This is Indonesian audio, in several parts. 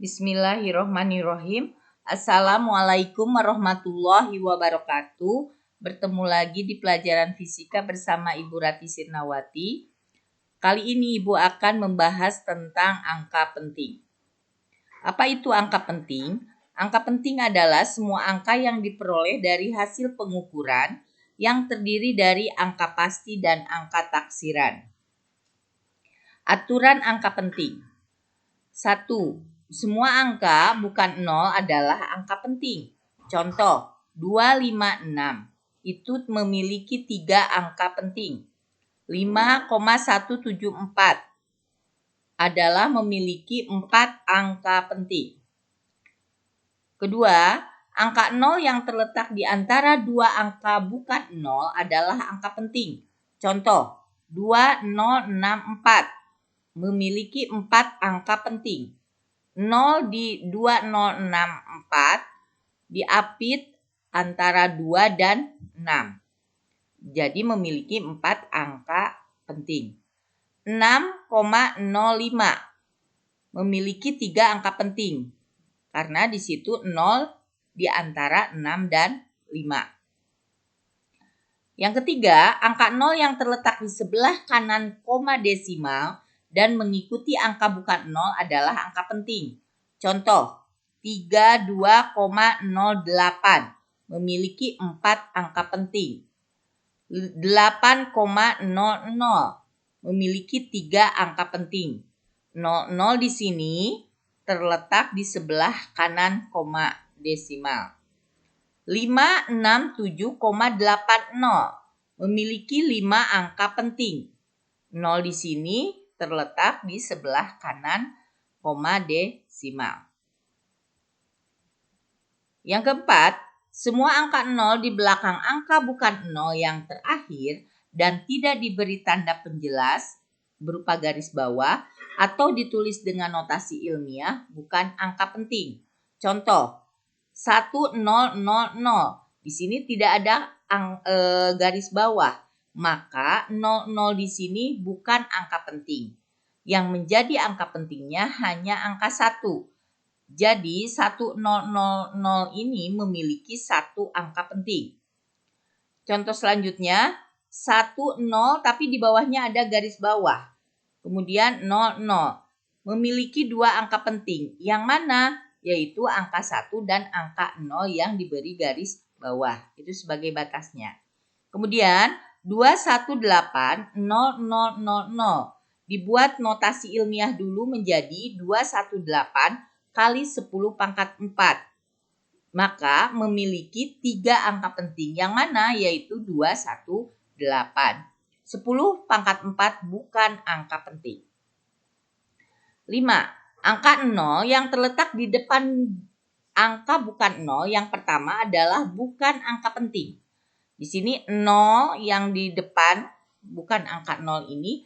Bismillahirrohmanirrohim. Assalamualaikum warahmatullahi wabarakatuh. Bertemu lagi di pelajaran fisika bersama Ibu Rati Sirnawati. Kali ini Ibu akan membahas tentang angka penting. Apa itu angka penting? Angka penting adalah semua angka yang diperoleh dari hasil pengukuran yang terdiri dari angka pasti dan angka taksiran. Aturan angka penting. 1. Semua angka bukan 0 adalah angka penting. Contoh, 256 itu memiliki 3 angka penting. 5,174 adalah memiliki 4 angka penting. Kedua, angka 0 yang terletak di antara 2 angka bukan 0 adalah angka penting. Contoh, 2064 memiliki 4 angka penting. 0 di 2064 diapit antara 2 dan 6. Jadi memiliki 4 angka penting. 6,05 memiliki 3 angka penting. Karena di situ 0 di antara 6 dan 5. Yang ketiga, angka 0 yang terletak di sebelah kanan koma desimal dan mengikuti angka bukan 0 adalah angka penting. Contoh, 32,08 memiliki 4 angka penting. 8,00 memiliki 3 angka penting. 00 di sini terletak di sebelah kanan koma desimal. 567,80 memiliki 5 angka penting. 0 di sini terletak di sebelah kanan koma desimal. Yang keempat, semua angka 0 di belakang angka bukan 0 yang terakhir dan tidak diberi tanda penjelas berupa garis bawah atau ditulis dengan notasi ilmiah bukan angka penting. Contoh, 1000. Di sini tidak ada garis bawah. Maka 00 di sini bukan angka penting. Yang menjadi angka pentingnya hanya angka 1. Jadi 1000 ini memiliki 1 angka penting. Contoh selanjutnya 10 tapi di bawahnya ada garis bawah. Kemudian 00 memiliki 2 angka penting. Yang mana? Yaitu angka 1 dan angka 0 yang diberi garis bawah. Itu sebagai batasnya. Kemudian 218,0000 dibuat notasi ilmiah dulu menjadi 218 kali 10 pangkat 4. Maka memiliki 3 angka penting. Yang mana? Yaitu 218. 10 pangkat 4 bukan angka penting. 5. Angka 0 yang terletak di depan angka bukan 0 yang pertama adalah bukan angka penting. Di sini 0 yang di depan bukan angka 0 ini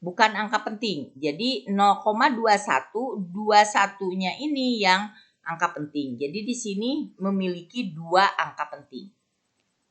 bukan angka penting. Jadi 0,21, 21-nya ini yang angka penting. Jadi di sini memiliki 2 angka penting.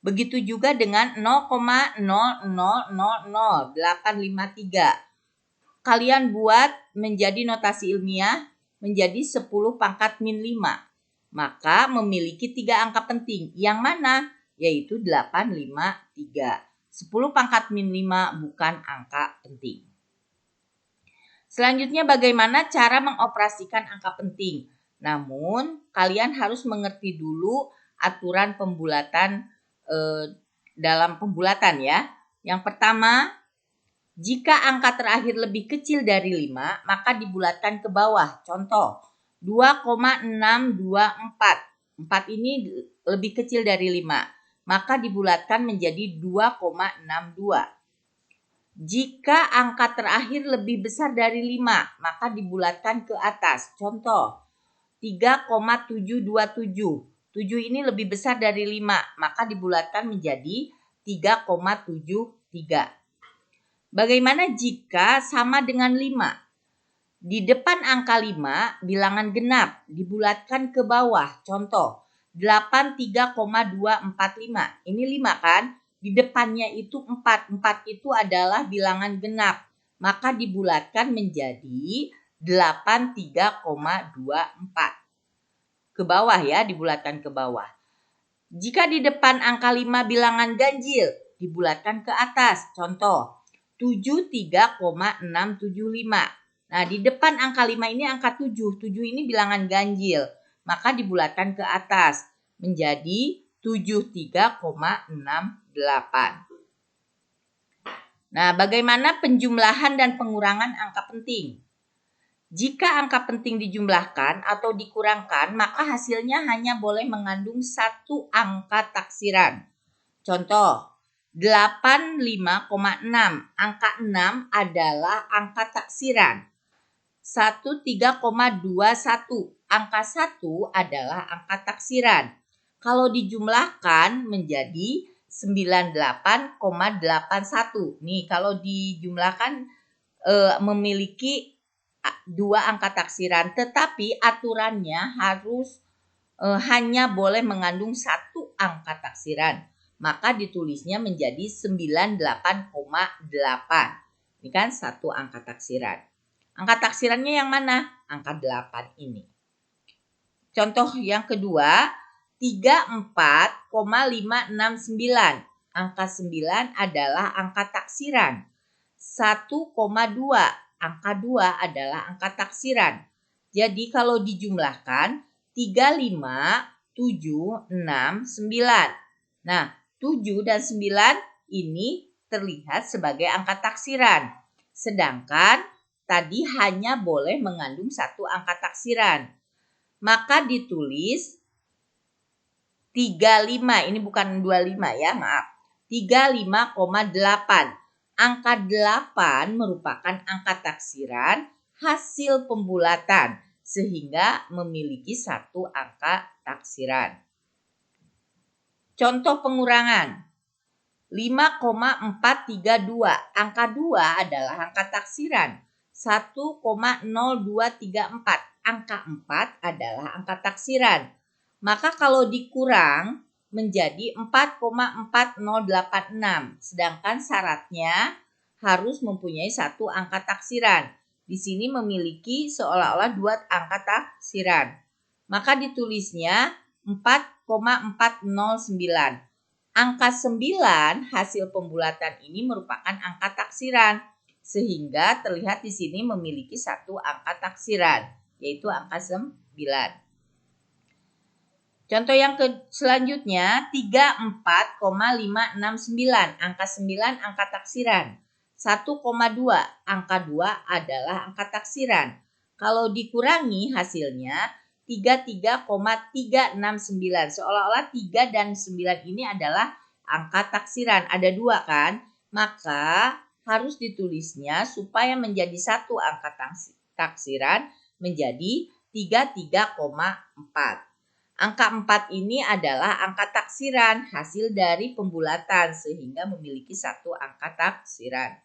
Begitu juga dengan 0,0000853. Kalian buat menjadi notasi ilmiah menjadi 10 pangkat min 5. Maka memiliki 3 angka penting. Yang mana? Yaitu 853. 10 pangkat min 5 bukan angka penting. Selanjutnya bagaimana cara mengoperasikan angka penting? Namun kalian harus mengerti dulu aturan pembulatan dalam pembulatan ya. Yang pertama, jika angka terakhir lebih kecil dari 5 maka dibulatkan ke bawah. Contoh 2,624. 4 ini lebih kecil dari 5. Maka dibulatkan menjadi 2,62. Jika angka terakhir lebih besar dari 5, maka dibulatkan ke atas. Contoh, 3,727. 7 ini lebih besar dari 5, maka dibulatkan menjadi 3,73. Bagaimana jika sama dengan 5? Di depan angka 5, bilangan genap dibulatkan ke bawah. Contoh, 83,245. Ini 5 kan? Di depannya itu 4. 4 itu adalah bilangan genap. Maka dibulatkan menjadi 83,24. Ke bawah ya, dibulatkan ke bawah. Jika di depan angka 5 bilangan ganjil, dibulatkan ke atas. Contoh, 73,675. Nah, di depan angka 5 ini angka 7. 7 ini bilangan ganjil. Maka dibulatkan ke atas menjadi 73,68. Nah, bagaimana penjumlahan dan pengurangan angka penting? Jika angka penting dijumlahkan atau dikurangkan, maka hasilnya hanya boleh mengandung satu angka taksiran. Contoh, 85,6. Angka 6 adalah angka taksiran. 13,21. Angka 1 adalah angka taksiran. Kalau dijumlahkan menjadi 98,81. Nih, kalau dijumlahkan memiliki dua angka taksiran, tetapi aturannya harus hanya boleh mengandung satu angka taksiran. Maka ditulisnya menjadi 98,8. Ini kan satu angka taksiran. Angka taksirannya yang mana? Angka 8 ini. Contoh yang kedua, 34,569. Angka 9 adalah angka taksiran. 1,2. Angka 2 adalah angka taksiran. Jadi kalau dijumlahkan 35, 7, 6, 9. Nah, 7 dan 9 ini terlihat sebagai angka taksiran. Sedangkan tadi hanya boleh mengandung satu angka taksiran. Maka ditulis 35, ini bukan 25 ya, maaf. 35,8. Angka 8 merupakan angka taksiran hasil pembulatan sehingga memiliki satu angka taksiran. Contoh pengurangan. 5,432. Angka 2 adalah angka taksiran. 1,0234. Angka 4 adalah angka taksiran. Maka kalau dikurang menjadi 4,4086. Sedangkan syaratnya harus mempunyai satu angka taksiran. Di sini memiliki seolah-olah dua angka taksiran. Maka ditulisnya 4,409. Angka 9 hasil pembulatan ini merupakan angka taksiran. Sehingga terlihat di sini memiliki satu angka taksiran, yaitu angka 9. Contoh yang selanjutnya 34,569. Angka 9 angka taksiran. 1,2. Angka 2 adalah angka taksiran. Kalau dikurangi hasilnya 33,369. Seolah-olah 3 dan 9 ini adalah angka taksiran. Ada 2 kan? Maka harus ditulisnya supaya menjadi satu angka taksiran menjadi 33,4. Angka 4 ini adalah angka taksiran hasil dari pembulatan sehingga memiliki satu angka taksiran.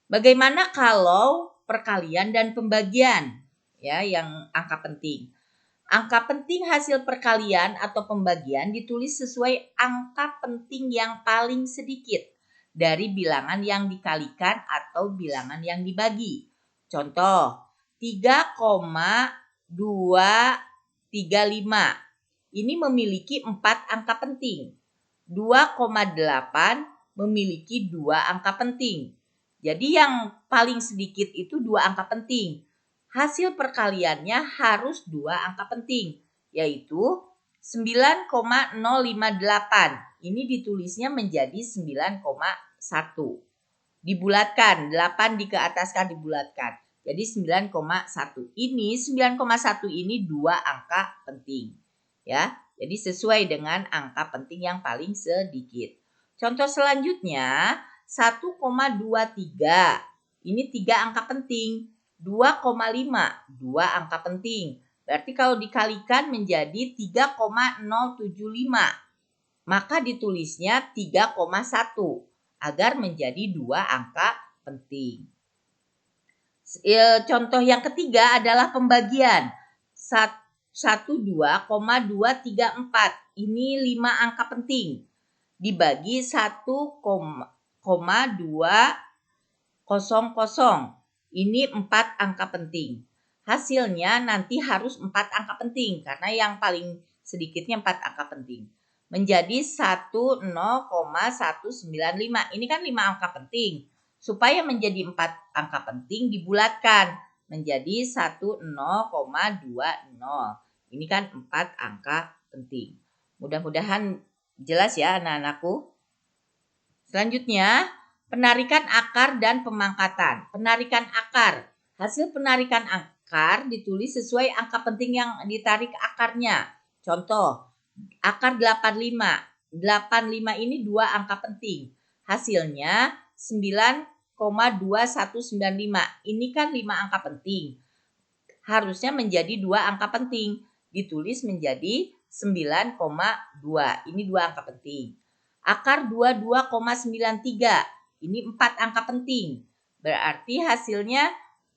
Bagaimana kalau perkalian dan pembagian? Ya, yang angka penting. Angka penting hasil perkalian atau pembagian ditulis sesuai angka penting yang paling sedikit dari bilangan yang dikalikan atau bilangan yang dibagi. Contoh, 3,235. Ini memiliki 4 angka penting. 2,8 memiliki 2 angka penting. Jadi yang paling sedikit itu 2 angka penting. Hasil perkaliannya harus 2 angka penting, yaitu 9,058. Ini ditulisnya menjadi 9,1. Dibulatkan, 8 dikeataskan dibulatkan. Jadi 9,1. Ini 9,1 ini 2 angka penting. Ya, jadi sesuai dengan angka penting yang paling sedikit. Contoh selanjutnya 1,23. Ini 3 angka penting. 2,5, 2 angka penting. Berarti kalau dikalikan menjadi 3,075. Maka ditulisnya 3,1 agar menjadi 2 angka penting. Contoh yang ketiga adalah pembagian. 12,234. Ini 5 angka penting. Dibagi 1,200. Ini 4 angka penting. Hasilnya nanti harus 4 angka penting karena yang paling sedikitnya 4 angka penting. Menjadi 10,195. Ini kan 5 angka penting. Supaya menjadi 4 angka penting dibulatkan menjadi 10,20. Ini kan 4 angka penting. Mudah-mudahan jelas ya anak-anakku. Selanjutnya, penarikan akar dan pemangkatan. Penarikan akar. Hasil penarikan akar ditulis sesuai angka penting yang ditarik akarnya. Contoh, akar 85. 85 ini 2 angka penting. Hasilnya 9,2195. Ini kan 5 angka penting. Harusnya menjadi 2 angka penting. Ditulis menjadi 9,2. Ini 2 angka penting. Akar 22,93. Ini 4 angka penting. Berarti hasilnya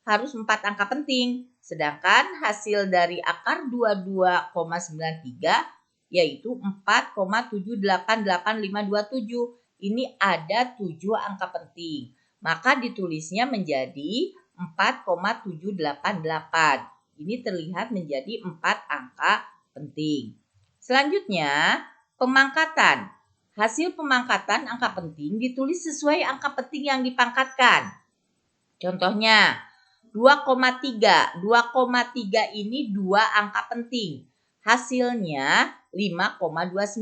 harus 4 angka penting. Sedangkan hasil dari akar 22,93 yaitu 4,788527. Ini ada 7 angka penting. Maka ditulisnya menjadi 4,788. Ini terlihat menjadi 4 angka penting. Selanjutnya, pemangkatan. Hasil pemangkatan angka penting ditulis sesuai angka penting yang dipangkatkan. Contohnya, 2,3. 2,3 ini 2 angka penting. Hasilnya 5,29.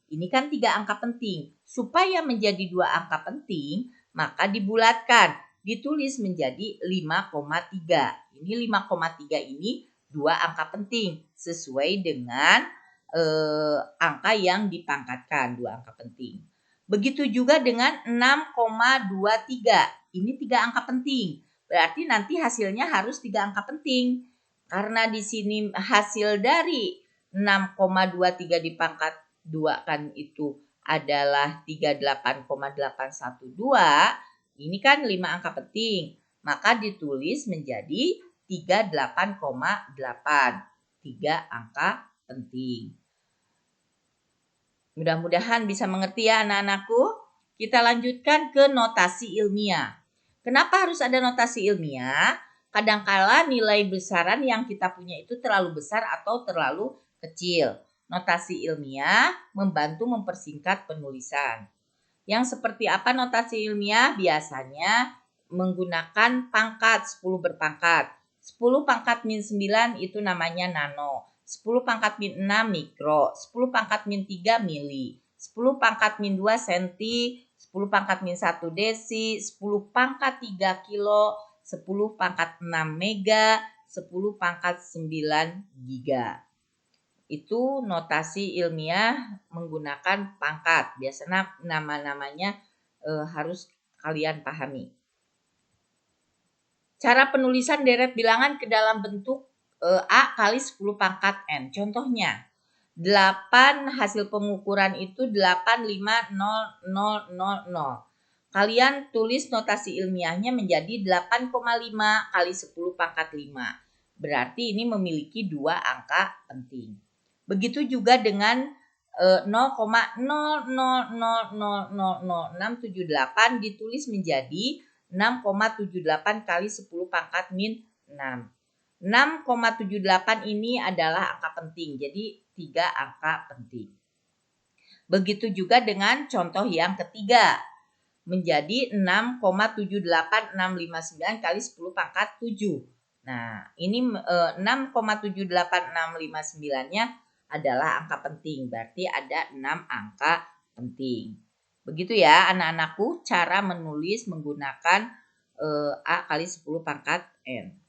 Ini kan 3 angka penting. Supaya menjadi 2 angka penting, maka dibulatkan. Ditulis menjadi 5,3. Ini 5,3 ini 2 angka penting. Sesuai dengan angka yang dipangkatkan, 2 angka penting. Begitu juga dengan 6,23. Ini 3 angka penting. Berarti nanti hasilnya harus 3 angka penting. Karena di sini hasil dari 6,23 dipangkat 2 kan itu adalah 38,812. Ini kan 5 angka penting. Maka ditulis menjadi 38,8. 3 angka penting. Mudah-mudahan bisa mengerti ya anak-anakku. Kita lanjutkan ke notasi ilmiah. Kenapa harus ada notasi ilmiah? Kadangkala nilai besaran yang kita punya itu terlalu besar atau terlalu kecil. Notasi ilmiah membantu mempersingkat penulisan. Yang seperti apa notasi ilmiah? Biasanya menggunakan pangkat 10 berpangkat. 10 pangkat min 9 itu namanya nano. 10 pangkat min 6 mikro, 10 pangkat min 3 mili, 10 pangkat min 2 senti, 10 pangkat min 1 desi, 10 pangkat 3 kilo, 10 pangkat 6 mega, 10 pangkat 9 giga. Itu notasi ilmiah menggunakan pangkat. Biasanya nama-namanya harus kalian pahami. Cara penulisan deret bilangan ke dalam bentuk A kali 10 pangkat N. Contohnya, 8 hasil pengukuran itu 85000. Kalian tulis notasi ilmiahnya menjadi 8,5 kali 10 pangkat 5. Berarti ini memiliki 2 angka penting. Begitu juga dengan 0,000000678 ditulis menjadi 6,78 kali 10 pangkat min 6. 6,78 ini adalah angka penting, jadi 3 angka penting. Begitu juga dengan contoh yang ketiga, menjadi 6,78659 kali 10 pangkat 7. Nah, ini 6,78659-nya adalah angka penting, berarti ada 6 angka penting. Begitu ya anak-anakku cara menulis menggunakan A kali 10 pangkat N.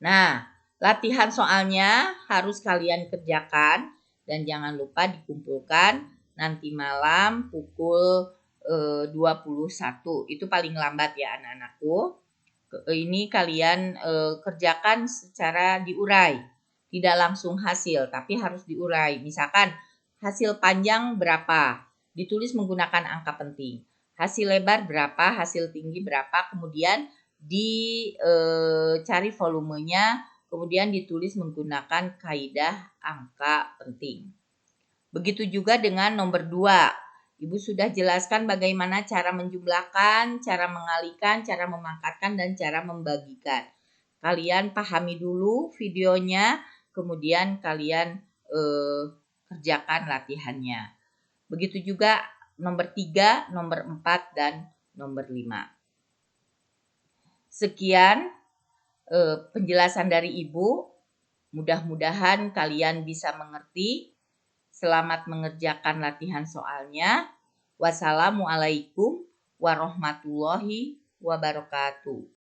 Nah, latihan soalnya harus kalian kerjakan dan jangan lupa dikumpulkan nanti malam pukul 21. Itu paling lambat ya anak-anakku. Ini kalian kerjakan secara diurai. Tidak langsung hasil, tapi harus diurai. Misalkan hasil panjang berapa? Ditulis menggunakan angka penting. Hasil lebar berapa? Hasil tinggi berapa? Kemudian dicari volumenya, kemudian ditulis menggunakan kaidah angka penting. Begitu juga dengan nomor 2, Ibu sudah jelaskan bagaimana cara menjumlahkan, cara mengalihkan, cara memangkatkan, dan cara membagikan. Kalian pahami dulu videonya, kemudian kalian kerjakan latihannya. Begitu juga nomor 3, nomor 4, dan nomor 5. Sekian penjelasan dari Ibu. Mudah-mudahan kalian bisa mengerti. Selamat mengerjakan latihan soalnya. Wassalamualaikum warahmatullahi wabarakatuh.